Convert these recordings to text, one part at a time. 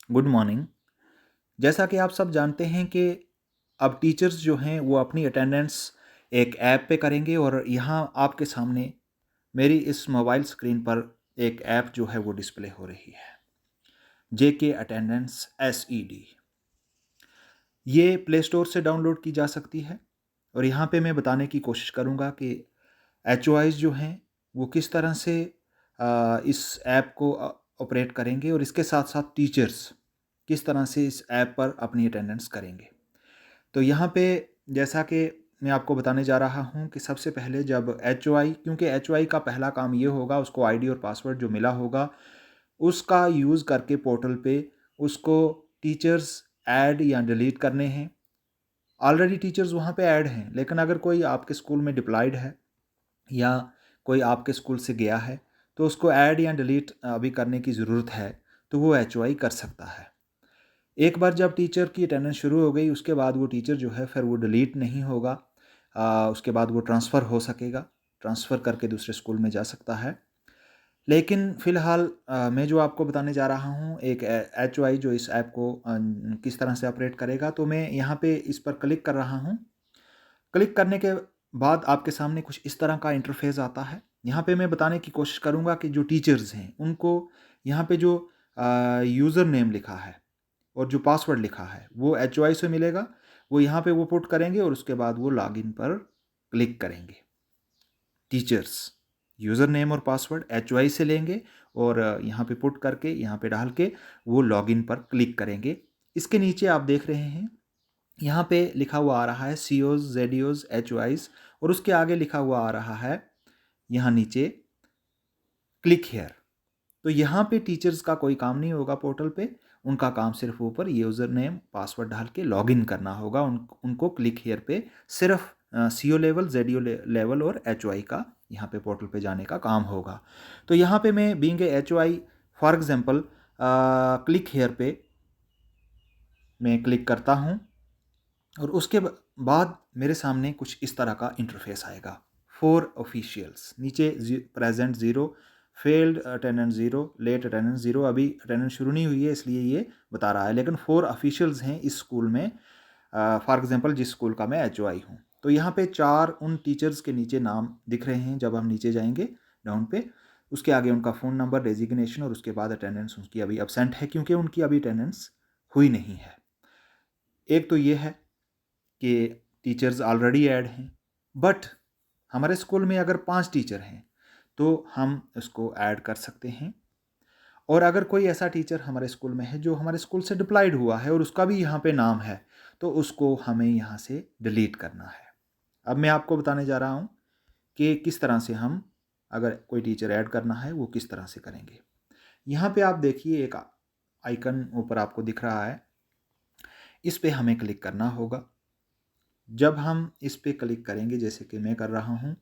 Good morning. जैसा कि आप सब जानते हैं कि अब टीचर्स जो हैं वो अपनी अटेंडेंस एक ऐप पे करेंगे और यहाँ आपके सामने मेरी इस मोबाइल स्क्रीन पर एक ऐप जो है वो डिस्प्ले हो रही है, जेके अटेंडेंस SED। ये प्ले स्टोर से डाउनलोड की जा सकती है और यहाँ पे मैं बताने की कोशिश करूँगा कि HOIs जो हैं वो किस तरह से इस ऐप को ऑपरेट करेंगे और इसके साथ साथ टीचर्स किस तरह से इस ऐप पर अपनी अटेंडेंस करेंगे। तो यहाँ पे जैसा कि मैं आपको बताने जा रहा हूँ कि सबसे पहले जब HOI, क्योंकि HOI का पहला काम ये होगा, उसको आईडी और पासवर्ड जो मिला होगा उसका यूज़ करके पोर्टल पे उसको टीचर्स ऐड या डिलीट करने हैं। ऑलरेडी टीचर्स वहाँ पे ऐड हैं, लेकिन अगर कोई आपके स्कूल में डिप्लॉयड है या कोई आपके स्कूल से गया है तो उसको ऐड या डिलीट अभी करने की ज़रूरत है, तो वो HOI कर सकता है। एक बार जब टीचर की अटेंडेंस शुरू हो गई उसके बाद वो टीचर जो है फिर वो डिलीट नहीं होगा। उसके बाद वो ट्रांसफ़र हो सकेगा, ट्रांसफ़र करके दूसरे स्कूल में जा सकता है। लेकिन फ़िलहाल मैं जो आपको बताने जा रहा हूँ एक HOI जो इस ऐप को किस तरह से ऑपरेट करेगा, तो मैं यहाँ पे इस पर क्लिक कर रहा हूँ। क्लिक करने के बाद आपके सामने कुछ इस तरह का इंटरफेस आता है। यहाँ पे मैं बताने की कोशिश करूँगा कि जो टीचर्स हैं उनको यहाँ पे जो यूज़र नेम लिखा है और जो पासवर्ड लिखा है वो HOI से मिलेगा। वो यहाँ पे वो पुट करेंगे और उसके बाद वो लॉगिन पर क्लिक करेंगे। टीचर्स यूज़र नेम और पासवर्ड HOI से लेंगे और यहाँ पे पुट करके यहाँ पे डाल के वो लॉगिन पर क्लिक करेंगे। इसके नीचे आप देख रहे हैं यहाँ पे लिखा हुआ आ रहा है COs, ZEOs, HOIs और उसके आगे लिखा हुआ आ रहा है यहाँ नीचे क्लिक हेयर। तो यहाँ पे टीचर्स का कोई काम नहीं होगा पोर्टल पे, उनका काम सिर्फ ऊपर यूज़र नेम पासवर्ड डाल के लॉगिन करना होगा। उनको क्लिक हेयर पे सिर्फ CO लेवल, ZEO लेवल और HOI का यहाँ पे पोर्टल पे जाने का काम होगा। तो यहाँ पे मैं being a HOI for example click here पे मैं क्लिक करता हूँ और उसके बाद मेरे सामने कुछ इस तरह का इंटरफेस आएगा। 4 ऑफिशियल्स नीचे present 0, failed attendance 0, late attendance 0। अभी अटेंडेंस शुरू नहीं हुई है इसलिए ये बता रहा है, लेकिन 4 ऑफिशियल्स हैं इस स्कूल में। फॉर एग्जांपल जिस स्कूल का मैं HOI हूँ, तो यहाँ पे 4 उन टीचर्स के नीचे नाम दिख रहे हैं। जब हम नीचे जाएंगे डाउन पे, उसके आगे उनका फ़ोन नंबर, डेजिग्नेशन और उसके बाद अटेंडेंस उनकी अभी एब्सेंट है क्योंकि उनकी अभी अटेंडेंस हुई नहीं है। एक तो ये है कि टीचर्स ऑलरेडी ऐड हैं, बट हमारे स्कूल में अगर 5 टीचर हैं तो हम उसको ऐड कर सकते हैं। और अगर कोई ऐसा टीचर हमारे स्कूल में है जो हमारे स्कूल से डिप्लॉयड हुआ है और उसका भी यहाँ पे नाम है, तो उसको हमें यहाँ से डिलीट करना है। अब मैं आपको बताने जा रहा हूँ कि किस तरह से हम, अगर कोई टीचर ऐड करना है वो किस तरह से करेंगे। यहाँ पे आप देखिए एक आइकन ऊपर आपको दिख रहा है, इस पे हमें क्लिक करना होगा। जब हम इस पे क्लिक करेंगे जैसे कि मैं कर रहा हूँ,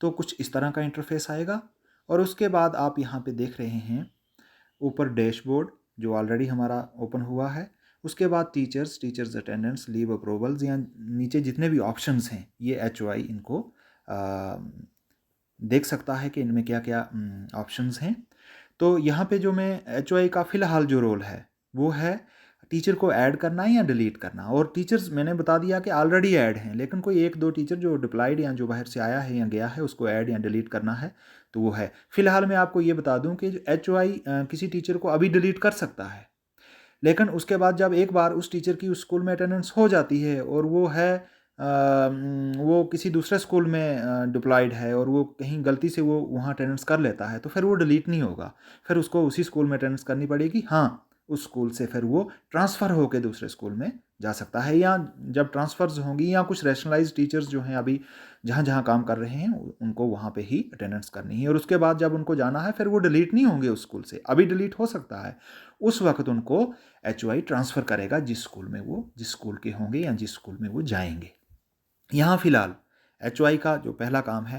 तो कुछ इस तरह का इंटरफेस आएगा और उसके बाद आप यहाँ पे देख रहे हैं ऊपर डैशबोर्ड जो ऑलरेडी हमारा ओपन हुआ है। उसके बाद टीचर्स अटेंडेंस, लीव अप्रूवल्स या नीचे जितने भी ऑप्शंस हैं ये HOI इनको देख सकता है कि इनमें क्या क्या ऑप्शंस हैं। तो यहाँ पे जो मैं HOI का फ़िलहाल जो रोल है वो है टीचर को ऐड करना या डिलीट करना। और टीचर्स मैंने बता दिया कि ऑलरेडी ऐड हैं, लेकिन कोई 1-2 टीचर जो डिप्लॉयड या जो बाहर से आया है या गया है उसको ऐड या डिलीट करना है, तो वो है। फ़िलहाल मैं आपको ये बता दूं कि HOI किसी टीचर को अभी डिलीट कर सकता है, लेकिन उसके बाद जब एक बार उस टीचर की उस स्कूल में अटेंडेंस हो जाती है और वो है वो किसी दूसरे स्कूल में डिप्लॉयड है और वो कहीं गलती से वो वहाँ अटेंडेंस कर लेता है, तो फिर वो डिलीट नहीं होगा। फिर उसको उसी स्कूल में अटेंडेंस करनी पड़ेगी। हाँ, उस स्कूल से फिर वो ट्रांसफ़र होकर दूसरे स्कूल में जा सकता है, या जब ट्रांसफ़र्स होंगी या कुछ रैशनलाइज्ड टीचर्स जो हैं अभी जहाँ जहाँ काम कर रहे हैं उनको वहाँ पे ही अटेंडेंस करनी है और उसके बाद जब उनको जाना है फिर वो डिलीट नहीं होंगे उस स्कूल से। अभी डिलीट हो सकता है, उस वक्त उनको HOI ट्रांसफ़र करेगा जिस स्कूल के होंगे या जिस स्कूल में वो जाएंगे। यहाँ फ़िलहाल HOI का जो पहला काम है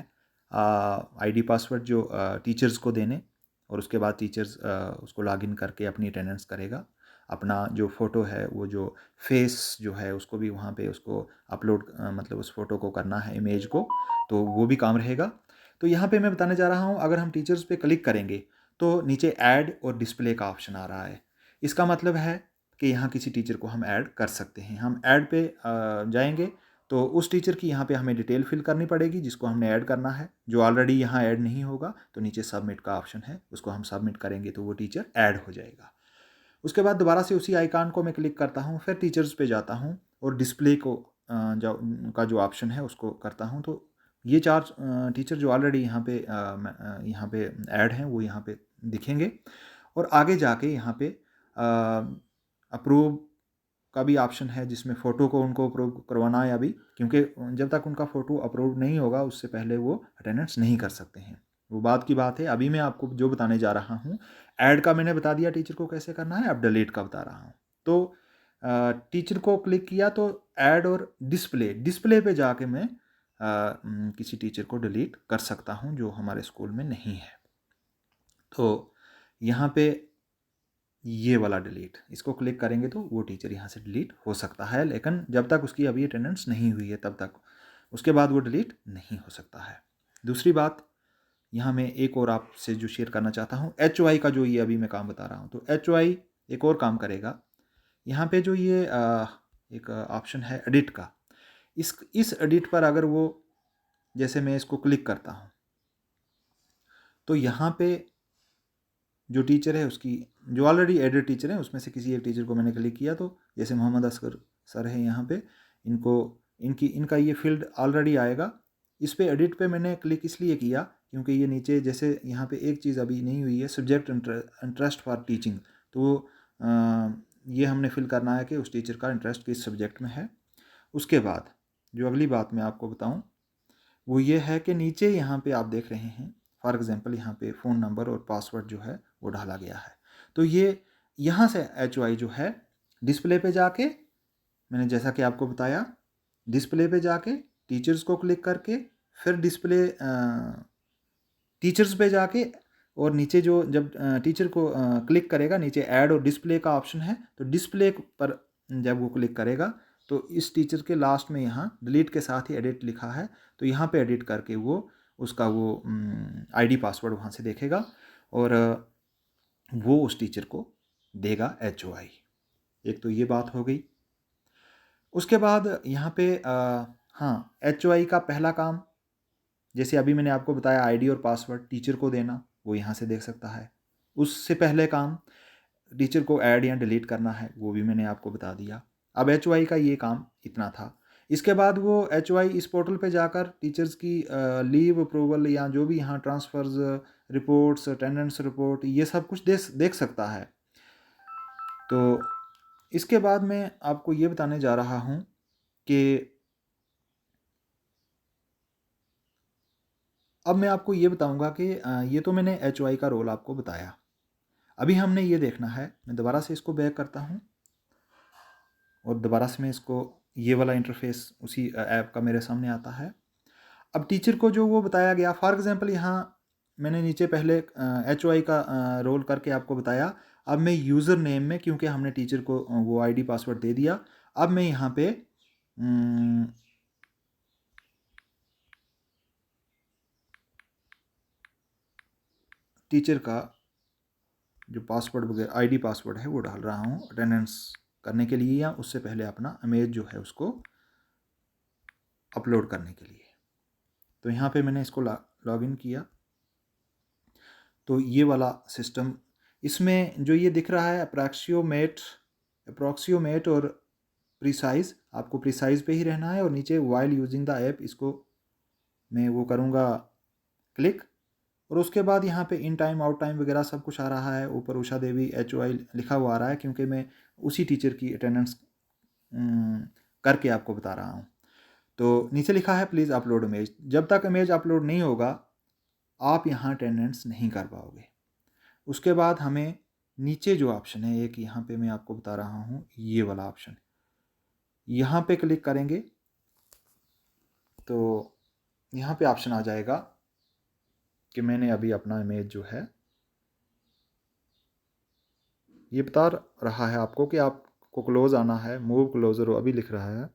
आईडी पासवर्ड जो टीचर्स को देने और उसके बाद टीचर्स उसको लॉगिन करके अपनी अटेंडेंस करेगा। अपना जो फ़ोटो है वो जो फेस जो है उसको भी वहाँ पे उसको अपलोड मतलब उस फ़ोटो को करना है, इमेज को, तो वो भी काम रहेगा। तो यहाँ पे मैं बताने जा रहा हूँ, अगर हम टीचर्स पे क्लिक करेंगे तो नीचे ऐड और डिस्प्ले का ऑप्शन आ रहा है। इसका मतलब है कि यहाँ किसी टीचर को हम ऐड कर सकते हैं। हम ऐड पे जाएंगे तो उस टीचर की यहाँ पे हमें डिटेल फिल करनी पड़ेगी जिसको हमने ऐड करना है। जो ऑलरेडी यहाँ ऐड नहीं होगा तो नीचे सबमिट का ऑप्शन है, उसको हम सबमिट करेंगे तो वो टीचर ऐड हो जाएगा। उसके बाद दोबारा से उसी आइकन को मैं क्लिक करता हूँ, फिर टीचर्स पे जाता हूँ और डिस्प्ले को का जो ऑप्शन है उसको करता हूँ। तो ये 4 टीचर जो ऑलरेडी यहाँ पे ऐड हैं वो यहाँ पे दिखेंगे। और आगे जाके यहाँ पे अप्रूव का भी ऑप्शन है जिसमें फ़ोटो को उनको अप्रूव करवाना है अभी, क्योंकि जब तक उनका फ़ोटो अप्रूव नहीं होगा उससे पहले वो अटेंडेंस नहीं कर सकते हैं। वो बात की बात है। अभी मैं आपको जो बताने जा रहा हूँ, ऐड का मैंने बता दिया टीचर को कैसे करना है, अब डिलीट का बता रहा हूँ। तो टीचर को क्लिक किया तो ऐड और डिस्प्ले पे जाके मैं किसी टीचर को डिलीट कर सकता हूँ जो हमारे स्कूल में नहीं है। तो यहाँ पे ये वाला डिलीट, इसको क्लिक करेंगे तो वो टीचर यहाँ से डिलीट हो सकता है, लेकिन जब तक उसकी अभी अटेंडेंस नहीं हुई है तब तक, उसके बाद वो डिलीट नहीं हो सकता है। दूसरी बात, यहाँ मैं एक और आपसे जो शेयर करना चाहता हूँ, HOI का जो ये अभी मैं काम बता रहा हूँ, तो HOI एक और काम करेगा। यहाँ पे जो ये एक ऑप्शन है एडिट का, इस एडिट पर अगर वो, जैसे मैं इसको क्लिक करता हूँ तो यहाँ पे जो टीचर है उसकी, जो ऑलरेडी एडेड टीचर है उसमें से किसी एक टीचर को मैंने क्लिक किया, तो जैसे मोहम्मद असगर सर है यहाँ पे, इनका ये फील्ड ऑलरेडी आएगा। इस पे एडिट पे मैंने क्लिक इसलिए किया क्योंकि ये नीचे जैसे यहाँ पे एक चीज़ अभी नहीं हुई है, सब्जेक्ट इंटरेस्ट फॉर टीचिंग, तो ये हमने फिल करना है कि उस टीचर का इंटरेस्ट किस सब्जेक्ट में है। उसके बाद जो अगली बात मैं आपको बताऊँ वो ये है कि नीचे यहाँ पे आप देख रहे हैं, फॉर एग्जांपल यहाँ पे फ़ोन नंबर और पासवर्ड जो है वो डाला गया है। तो ये यहाँ से HOI जो है डिस्प्ले पे जाके, मैंने जैसा कि आपको बताया, डिस्प्ले पे जाके टीचर्स को क्लिक करके फिर डिस्प्ले टीचर्स पे जाके, और नीचे जो जब टीचर को क्लिक करेगा नीचे ऐड और डिस्प्ले का ऑप्शन है, तो डिस्प्ले पर जब वो क्लिक करेगा तो इस टीचर के लास्ट में यहाँ डिलीट के साथ ही एडिट लिखा है, तो यहाँ पे एडिट करके वो उसका वो ID पासवर्ड वहाँ से देखेगा और वो उस टीचर को देगा HOI। एक तो ये बात हो गई। उसके बाद यहाँ पे हाँ, HOI का पहला काम, जैसे अभी मैंने आपको बताया ID और पासवर्ड टीचर को देना, वो यहाँ से देख सकता है। उससे पहले काम टीचर को ऐड या डिलीट करना है, वो भी मैंने आपको बता दिया। अब HOI का ये काम इतना था। इसके बाद वो HOI इस पोर्टल पे जाकर टीचर्स की लीव अप्रूवल या जो भी यहाँ ट्रांसफ़र्स, रिपोर्ट्स, अटेंडेंस रिपोर्ट, ये सब कुछ देख सकता है। तो इसके बाद मैं आपको ये बताने जा रहा हूँ कि अब मैं आपको ये बताऊँगा कि ये तो मैंने HOI का रोल आपको बताया। अभी हमने ये देखना है, मैं दोबारा से इसको बैक करता हूँ और दोबारा से मैं इसको, ये वाला इंटरफेस उसी ऐप का मेरे सामने आता है। अब टीचर को जो वो बताया गया, फॉर एग्जांपल यहाँ मैंने नीचे पहले HOI का रोल करके आपको बताया। अब मैं यूज़र नेम में, क्योंकि हमने टीचर को वो ID पासवर्ड दे दिया, अब मैं यहाँ पे टीचर का जो पासवर्ड वगैरह ID पासवर्ड है वो डाल रहा हूँ अटेंडेंस करने के लिए, या उससे पहले अपना इमेज जो है उसको अपलोड करने के लिए। तो यहाँ पे मैंने इसको लॉगिन किया, तो ये वाला सिस्टम, इसमें जो ये दिख रहा है अप्रॉक्सिमेट और प्रिसाइज, आपको प्रिसाइज पे ही रहना है, और नीचे वाइल यूजिंग द ऐप, इसको मैं वो करूँगा क्लिक, और उसके बाद यहाँ पे इन टाइम आउट टाइम वगैरह सब कुछ आ रहा है। ऊपर उषा देवी HOI लिखा हुआ आ रहा है क्योंकि मैं उसी टीचर की अटेंडेंस करके आपको बता रहा हूँ। तो नीचे लिखा है प्लीज़ अपलोड इमेज, जब तक इमेज अपलोड नहीं होगा आप यहाँ अटेंडेंस नहीं कर पाओगे। उसके बाद हमें नीचे जो ऑप्शन है एक, यहाँ पे मैं आपको बता रहा हूँ, ये वाला ऑप्शन, यहाँ पे क्लिक करेंगे तो यहाँ पे ऑप्शन आ जाएगा कि मैंने अभी अपना इमेज जो है, ये बता रहा है आपको कि आपको क्लोज आना है, मूव क्लोजर अभी लिख रहा है।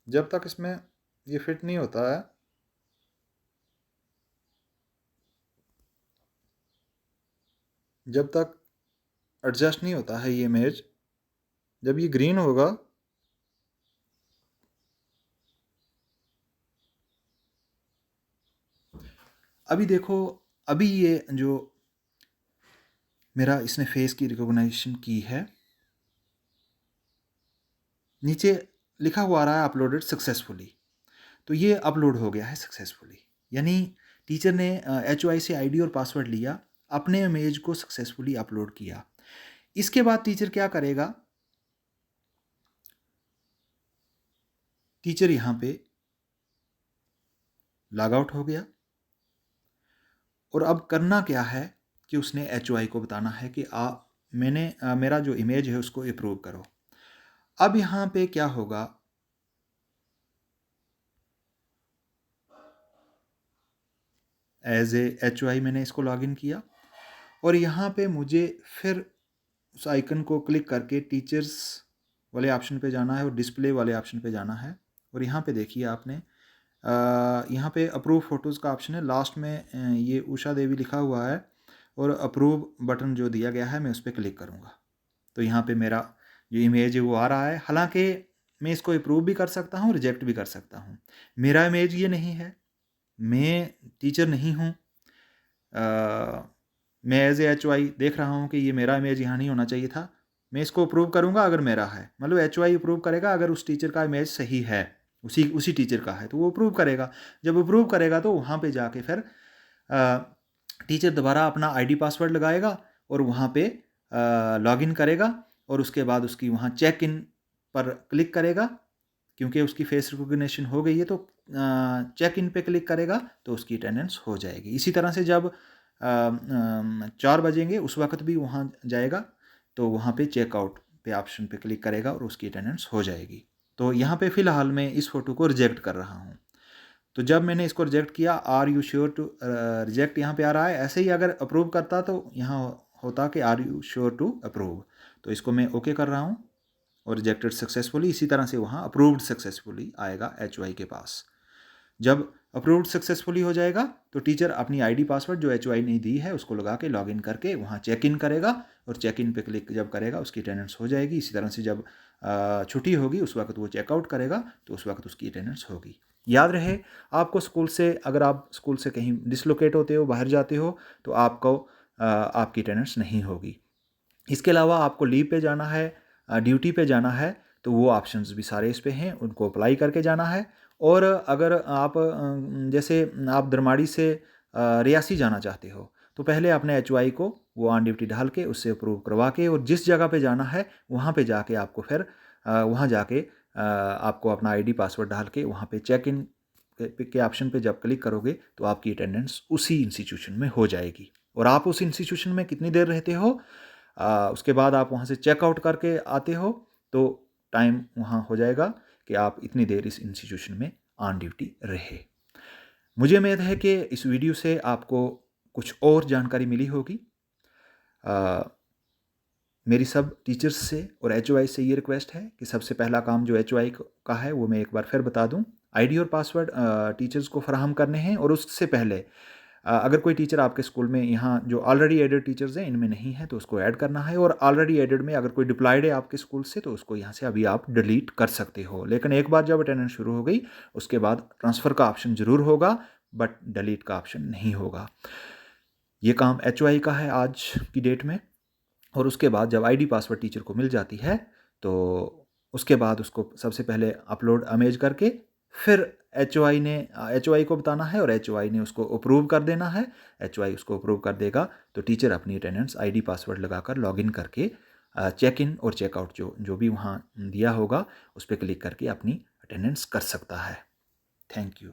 जब तक इसमें ये फिट नहीं होता है, जब तक एडजस्ट नहीं होता है ये इमेज, जब ये ग्रीन होगा अभी देखो, अभी ये जो मेरा इसने फेस की रिकॉग्निशन की है, नीचे लिखा हुआ आ रहा है अपलोडेड सक्सेसफुली। तो ये अपलोड हो गया है सक्सेसफुली, यानी टीचर ने HOI से आईडी और पासवर्ड लिया, अपने इमेज को सक्सेसफुली अपलोड किया। इसके बाद टीचर क्या करेगा, टीचर यहाँ पे लॉग आउट हो गया और अब करना क्या है कि उसने HOI को बताना है कि मेरा जो इमेज है उसको अप्रूव करो। अब यहाँ पे क्या होगा, एज ए HOI मैंने इसको लॉगिन किया और यहाँ पे मुझे फिर उस आइकन को क्लिक करके टीचर्स वाले ऑप्शन पे जाना है और डिस्प्ले वाले ऑप्शन पे जाना है। और यहाँ पे देखिए आपने यहाँ पे अप्रूव फ़ोटोज़ का ऑप्शन है, लास्ट में ये उषा देवी लिखा हुआ है और अप्रूव बटन जो दिया गया है मैं उस पर क्लिक करूँगा तो यहाँ पे मेरा जो इमेज है वो आ रहा है। हालांकि मैं इसको अप्रूव भी कर सकता हूँ, रिजेक्ट भी कर सकता हूँ। मेरा इमेज ये नहीं है, मैं टीचर नहीं हूँ, मैं एज ए HOI देख रहा हूँ कि ये मेरा इमेज यहाँ नहीं होना चाहिए था। मैं इसको अप्रूव करूँगा अगर मेरा है, मतलब HOI अप्रूव करेगा अगर उस टीचर का इमेज सही है, उसी टीचर का है तो वो अप्रूव करेगा। जब अप्रूव करेगा तो वहाँ पे जाके फिर टीचर दोबारा अपना आईडी पासवर्ड लगाएगा और वहाँ पे लॉगिन करेगा और उसके बाद उसकी वहाँ चेक इन पर क्लिक करेगा, क्योंकि उसकी फेस रिकॉग्निशन हो गई है तो चेक इन पे क्लिक करेगा तो उसकी अटेंडेंस हो जाएगी। इसी तरह से जब 4 बजेंगे उस वक्त भी वहाँ जाएगा तो वहाँ पे चेकआउट पे ऑप्शन पे क्लिक करेगा और उसकी अटेंडेंस हो जाएगी। तो यहाँ पे फ़िलहाल मैं इस फ़ोटो को रिजेक्ट कर रहा हूँ। तो जब मैंने इसको रिजेक्ट किया, are you sure to reject यहाँ पे आ रहा है। ऐसे ही अगर अप्रूव करता तो यहाँ होता कि are you sure to approve. तो इसको मैं ओके कर रहा हूँ और रिजेक्टेड सक्सेसफुली। इसी तरह से वहाँ अप्रूव्ड सक्सेसफुली आएगा HOI के पास। जब अप्रूव्ड सक्सेसफुली हो जाएगा तो टीचर अपनी आईडी पासवर्ड जो HOI ने दी है उसको लगा के लॉगिन करके वहाँ चेक इन करेगा और चेक इन पे क्लिक जब करेगा उसकी अटेंडेंस हो जाएगी। इसी तरह से जब छुट्टी होगी उस वक्त वो चेकआउट करेगा तो उस वक्त उसकी अटेंडेंस होगी। याद रहे, आपको स्कूल से, अगर आप स्कूल से कहीं डिसलोकेट होते हो, बाहर जाते हो, तो आपको आपकी अटेंडेंस नहीं होगी। इसके अलावा आपको लीव पे जाना है, ड्यूटी पे जाना है, तो वो ऑप्शंस भी सारे इस पे हैं, उनको अप्लाई करके जाना है। और अगर आप जैसे आप दरमाड़ी से रियासी जाना चाहते हो तो पहले अपने HOI को वो ऑन ड्यूटी डाल के उससे अप्रूव करवा के और जिस जगह पे जाना है वहाँ पे जाके आपको फिर वहाँ जाके आपको अपना आईडी पासवर्ड डाल के वहाँ पे चेक इन के ऑप्शन पे जब क्लिक करोगे तो आपकी अटेंडेंस उसी इंस्टीट्यूशन में हो जाएगी। और आप उस इंस्टीट्यूशन में कितनी देर रहते हो, उसके बाद आप वहाँ से चेकआउट करके आते हो तो टाइम वहाँ हो जाएगा कि आप इतनी देर इस इंस्टीट्यूशन में ऑन ड्यूटी रहे। मुझे उम्मीद है कि इस वीडियो से आपको कुछ और जानकारी मिली होगी। मेरी सब टीचर्स से और HOI से ये रिक्वेस्ट है कि सबसे पहला काम जो HOI का है वो मैं एक बार फिर बता दूं, आईडी और पासवर्ड टीचर्स को फराहम करने हैं। और उससे पहले अगर कोई टीचर आपके स्कूल में यहाँ जो ऑलरेडी एडेड टीचर्स हैं इनमें नहीं है तो उसको ऐड करना है। और ऑलरेडी एडेड में अगर कोई डिप्लॉयड है आपके स्कूल से तो उसको यहाँ से अभी आप डिलीट कर सकते हो। लेकिन एक बार जब अटेंडेंस शुरू हो गई उसके बाद ट्रांसफ़र का ऑप्शन ज़रूर होगा बट डिलीट का ऑप्शन नहीं होगा। ये काम HOI का है आज की डेट में। और उसके बाद जब आईडी पासवर्ड टीचर को मिल जाती है तो उसके बाद उसको सबसे पहले अपलोड इमेज करके फिर HOI को बताना है और HOI ने उसको अप्रूव कर देना है। HOI उसको अप्रूव कर देगा तो टीचर अपनी अटेंडेंस आईडी पासवर्ड लगाकर लॉगिन करके चेक इन और चेकआउट जो भी वहाँ दिया होगा उस पर क्लिक करके अपनी अटेंडेंस कर सकता है। Thank you.